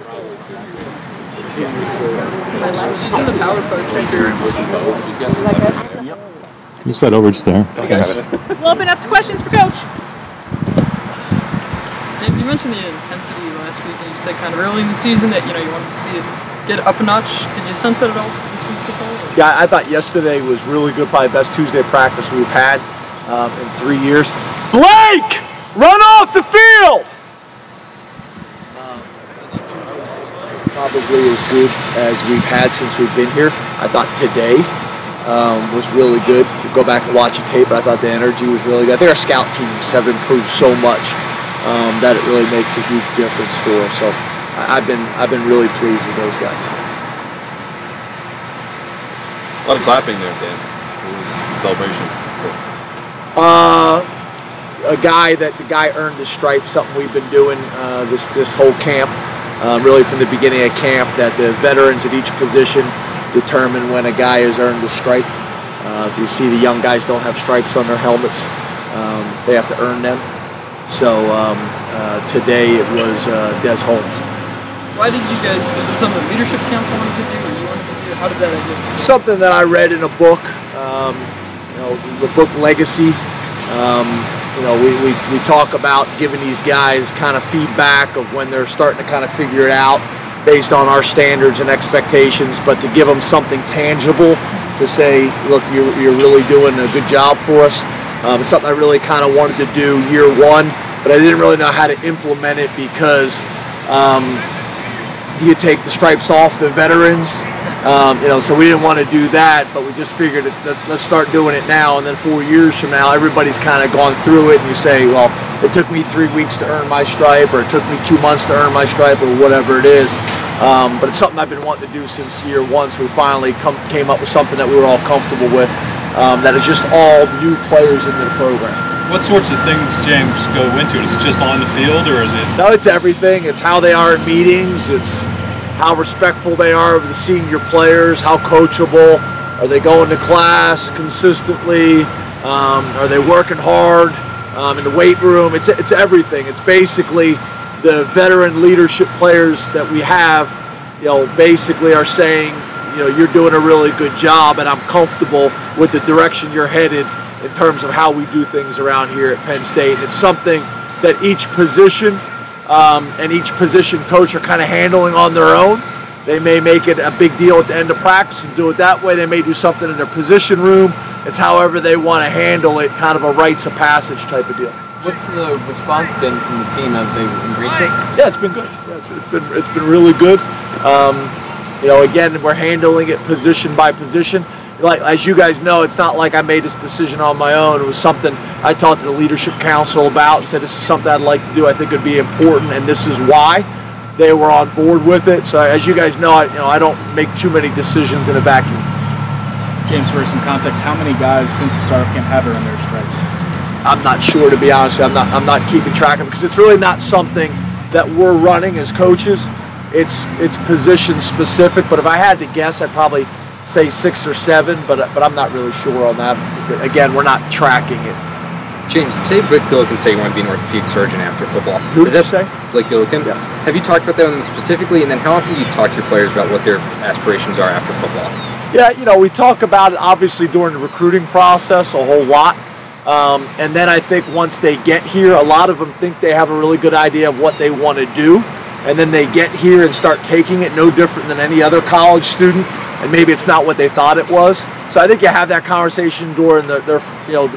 She's in the power post. You said over just there. Thanks. We'll open up to questions for Coach. James, you mentioned the intensity last week, and you said kind of early in the season that you wanted to see it get up a notch. Did you sense that at all this week so far? Yeah, I thought yesterday was really good, probably the best Tuesday practice we've had in 3 years. Blake, run off the field! Probably as good as we've had since we've been here. I thought today was really good. We'll go back and watch the tape, but I thought the energy was really good. I think our scout teams have improved so much that it really makes a huge difference for us. So I've been really pleased with those guys. A lot of clapping there, Dan. What was the celebration for? The guy earned his stripe. Something we've been doing this whole camp. Really from the beginning of camp, that the veterans at each position determine when a guy has earned a stripe. If you see the young guys don't have stripes on their helmets, they have to earn them. So today it was Des Holmes. Why did you guys, was it something the leadership council wanted to do, or you wanted to do? How did that idea? Something that I read in a book, the book Legacy. We talk about giving these guys kind of feedback of when they're starting to kind of figure it out based on our standards and expectations, but to give them something tangible to say, look, you're really doing a good job for us. It's something I really kind of wanted to do year one, but I didn't really know how to implement it because you take the stripes off the veterans. So we didn't want to do that, but we just figured let's start doing it now, and then 4 years from now, everybody's kind of gone through it, and you say, well, it took me 3 weeks to earn my stripe, or it took me 2 months to earn my stripe, or whatever it is. But it's something I've been wanting to do since year one, so we finally came up with something that we were all comfortable with, that is just all new players into the program. What sorts of things, James, go into it? Is it just on the field, or is it? No, it's everything. It's how they are in meetings. It's how respectful they are of the senior players, how coachable, are they going to class consistently, are they working hard in the weight room. It's everything. It's basically the veteran leadership players that we have, basically are saying, you're doing a really good job, and I'm comfortable with the direction you're headed in terms of how we do things around here at Penn State. And it's something that each position and each position coach are kind of handling on their own. They may make it a big deal at the end of practice and do it that way. They may do something in their position room. It's however they want to handle it, kind of a rites of passage type of deal. What's the response been from the team? Have they embraced it? Yeah, it's been good. Yeah, it's been really good. Again, we're handling it position by position. Like, as you guys know, it's not like I made this decision on my own. It was something I talked to the leadership council about and said, this is something I'd like to do. I think it'd be important, and this is why. They were on board with it. So as you guys know, I don't make too many decisions in a vacuum. James, for some context, how many guys since the start of camp have earned their stripes? I'm not sure, to be honest. I'm not keeping track of it because it's really not something that we're running as coaches. It's position specific. But if I had to guess, I'd probably say 6 or 7, but I'm not really sure on that. Again, we're not tracking it. James, say Blake Gillikin say you want to be an orthopedic surgeon after football. Who did you say? Blake Gillikin? Yeah. Have you talked about that with them specifically, and then how often do you talk to your players about what their aspirations are after football? Yeah, we talk about it obviously during the recruiting process a whole lot. And then I think once they get here, a lot of them think they have a really good idea of what they want to do. And then they get here and start taking it no different than any other college student. And maybe it's not what they thought it was. So I think you have that conversation during the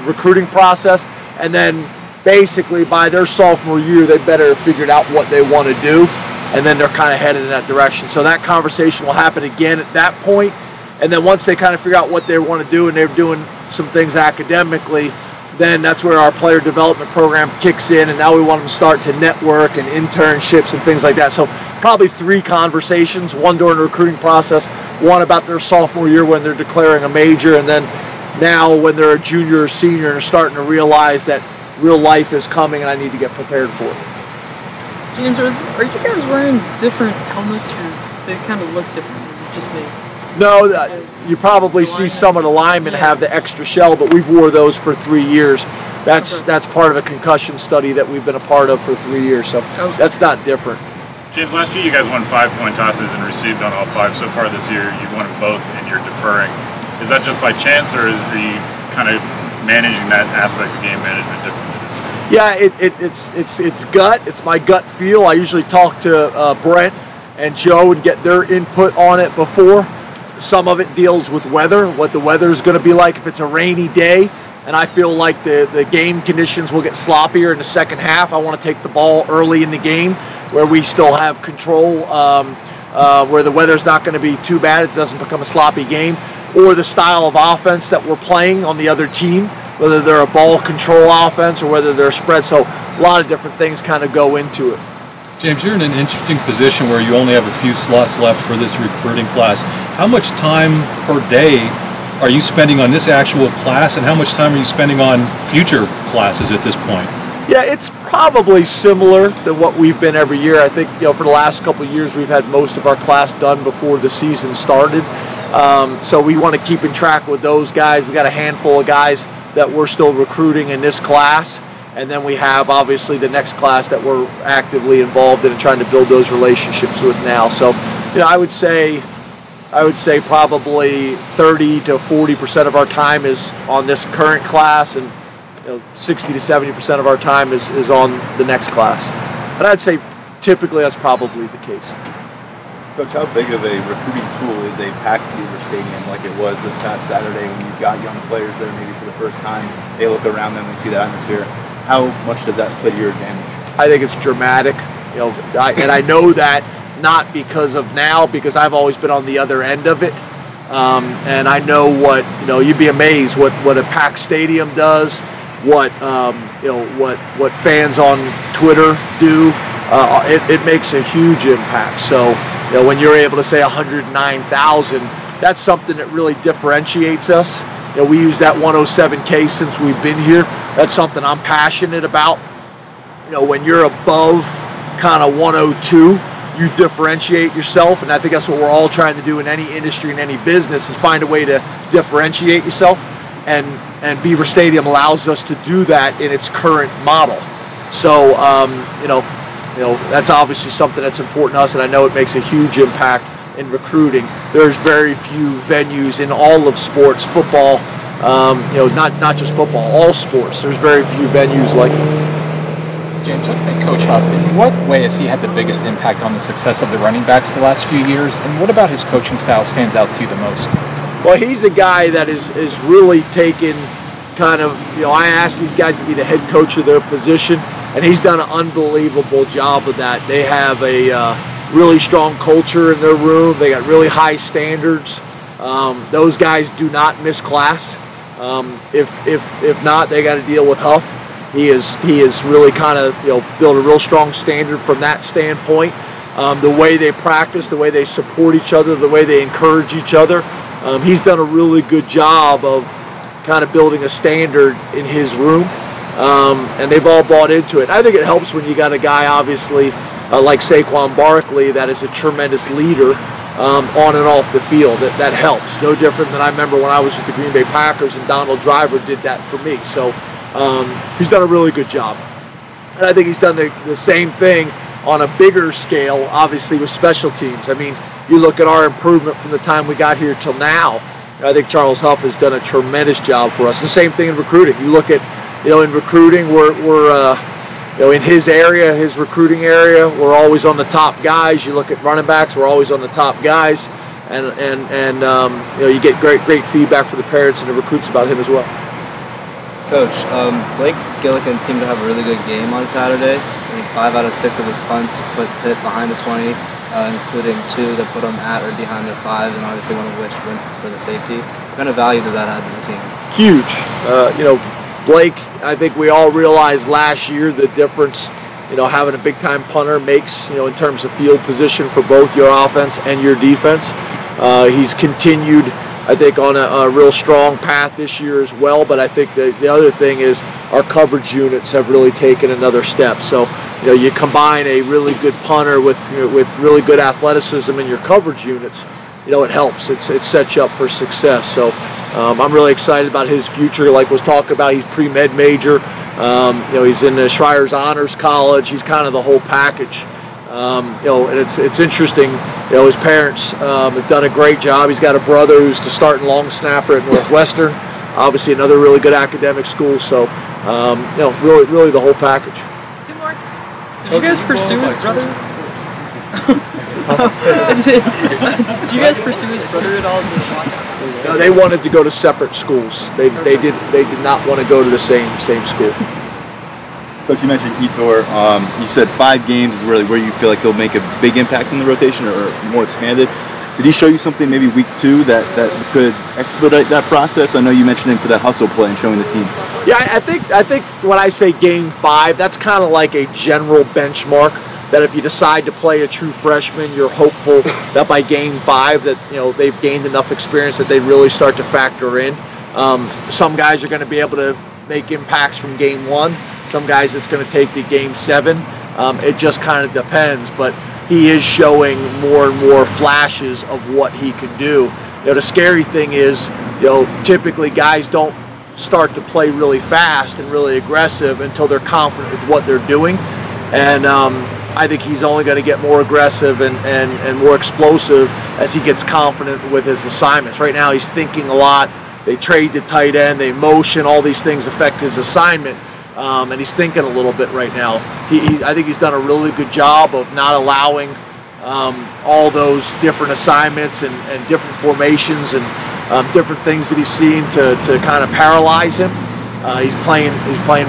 recruiting process. And then basically by their sophomore year, they better have figured out what they want to do. And then they're kind of headed in that direction. So that conversation will happen again at that point. And then once they kind of figure out what they want to do and they're doing some things academically, then that's where our player development program kicks in, and now we want them to start to network and internships and things like that. So probably 3 conversations, one during the recruiting process, one about their sophomore year when they're declaring a major, and then now when they're a junior or senior and are starting to realize that real life is coming and I need to get prepared for it. James, are you guys wearing different helmets, or they kind of look different? Is it just me? No, you probably see some of the linemen have the extra shell, but we've wore those for 3 years. That's part of a concussion study that we've been a part of for 3 years, so that's not different. James, last year you guys won 5 coin tosses and received on all 5. So far this year, you've won them both and you're deferring. Is that just by chance, or are you kind of managing that aspect of game management differently this year? Yeah, it's gut. It's my gut feel. I usually talk to Brent and Joe and get their input on it before. Some of it deals with weather, what the weather is going to be like if it's a rainy day, and I feel like the game conditions will get sloppier in the second half. I want to take the ball early in the game where we still have control, where the weather's not going to be too bad. It doesn't become a sloppy game, or the style of offense that we're playing on the other team, whether they're a ball control offense or whether they're a spread. So a lot of different things kind of go into it. James, you're in an interesting position where you only have a few slots left for this recruiting class. How much time per day are you spending on this actual class, and how much time are you spending on future classes at this point? Yeah, it's probably similar to what we've been every year. I think, for the last couple of years, we've had most of our class done before the season started. So we want to keep in track with those guys. We got a handful of guys that we're still recruiting in this class. And then we have, obviously, the next class that we're actively involved in and trying to build those relationships with now. So, I would say probably 30 to 40% of our time is on this current class, and 60 to 70% of our time is on the next class. And I'd say typically that's probably the case. Coach, how big of a recruiting tool is a packed Beaver Stadium like it was this past Saturday when you've got young players there maybe for the first time? They look around them and see the atmosphere. How much does that play to your advantage? I think it's dramatic, and I know that not because of now, because I've always been on the other end of it, and I know what you'd be amazed what a packed stadium does, what fans on Twitter do. It makes a huge impact. So when you're able to say 109,000, that's something that really differentiates us. We use that 107K since we've been here. That's something I'm passionate about. When you're above kind of 102, you differentiate yourself, and I think that's what we're all trying to do in any industry, in any business, is find a way to differentiate yourself, and Beaver Stadium allows us to do that in its current model. So, that's obviously something that's important to us, and I know it makes a huge impact in recruiting. There's very few venues in all of sports, football, not just football, all sports. There's very few venues like it. James, looking at Coach Huff, in what way has he had the biggest impact on the success of the running backs the last few years, and what about his coaching style stands out to you the most? Well, he's a guy that is really taken kind of, I asked these guys to be the head coach of their position, and he's done an unbelievable job of that. They have a really strong culture in their room. They got really high standards. Those guys do not miss class. If not, they got to deal with Huff. He is really kind of built a real strong standard from that standpoint. The way they practice, the way they support each other, the way they encourage each other. He's done a really good job of kind of building a standard in his room, and they've all bought into it. I think it helps when you got a guy, obviously, like Saquon Barkley, that is a tremendous leader on and off the field. That helps. No different than I remember when I was with the Green Bay Packers and Donald Driver did that for me. So he's done a really good job. And I think he's done the same thing on a bigger scale, obviously, with special teams. I mean, you look at our improvement from the time we got here till now. I think Charles Huff has done a tremendous job for us. The same thing in recruiting. You look at, in recruiting, we're in his area, his recruiting area, we're always on the top guys. You look at running backs, we're always on the top guys, and you get great feedback from the parents and the recruits about him as well. Coach, Blake Gillikin seemed to have a really good game on Saturday. I think 5 out of 6 of his punts hit behind the 20, including 2 that put him at or behind their 5, and obviously one of which went for the safety. What kind of value does that add to the team? Huge. Blake, I think we all realized last year the difference, having a big-time punter makes, in terms of field position for both your offense and your defense. He's continued, I think, on a real strong path this year as well, but I think the other thing is our coverage units have really taken another step. So, you combine a really good punter with really good athleticism in your coverage units, it helps. It sets you up for success. So I'm really excited about his future. Like was talking about, he's pre-med major. He's in the Schreier's Honors College. He's kind of the whole package. And it's interesting. His parents have done a great job. He's got a brother who's the starting long snapper at Northwestern, obviously another really good academic school. So, really the whole package. Did you guys pursue his brother? Did you guys pursue his brother at all as a walkout? No, they wanted to go to separate schools. They did not want to go to the same school. Coach, you mentioned Etor. You said 5 games is really where you feel like he'll make a big impact in the rotation or more expanded. Did he show you something maybe week 2 that could expedite that process? I know you mentioned him for that hustle play and showing the team. Yeah, I think when I say game 5, that's kind of like a general benchmark. That if you decide to play a true freshman, you're hopeful that by game 5 that they've gained enough experience that they really start to factor in. Some guys are going to be able to make impacts from game 1. Some guys it's going to take to game 7. It just kind of depends, but he is showing more and more flashes of what he can do. The scary thing is, typically guys don't start to play really fast and really aggressive until they're confident with what they're doing, and I think he's only going to get more aggressive and more explosive as he gets confident with his assignments. Right now he's thinking a lot. They trade the tight end, they motion, all these things affect his assignment, and he's thinking a little bit right now. I think he's done a really good job of not allowing all those different assignments and different formations and different things that he's seen to kind of paralyze him. He's playing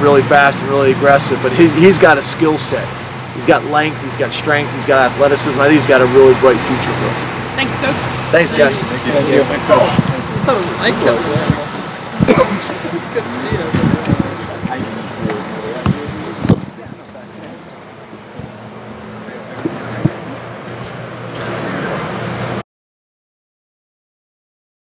really fast and really aggressive, but he's got a skill set. He's got length, he's got strength, he's got athleticism. I think he's got a really bright future for us. Thank you, Coach. Thanks, guys. Thank you. Thanks, Coach. I thought it was Mike Kelly.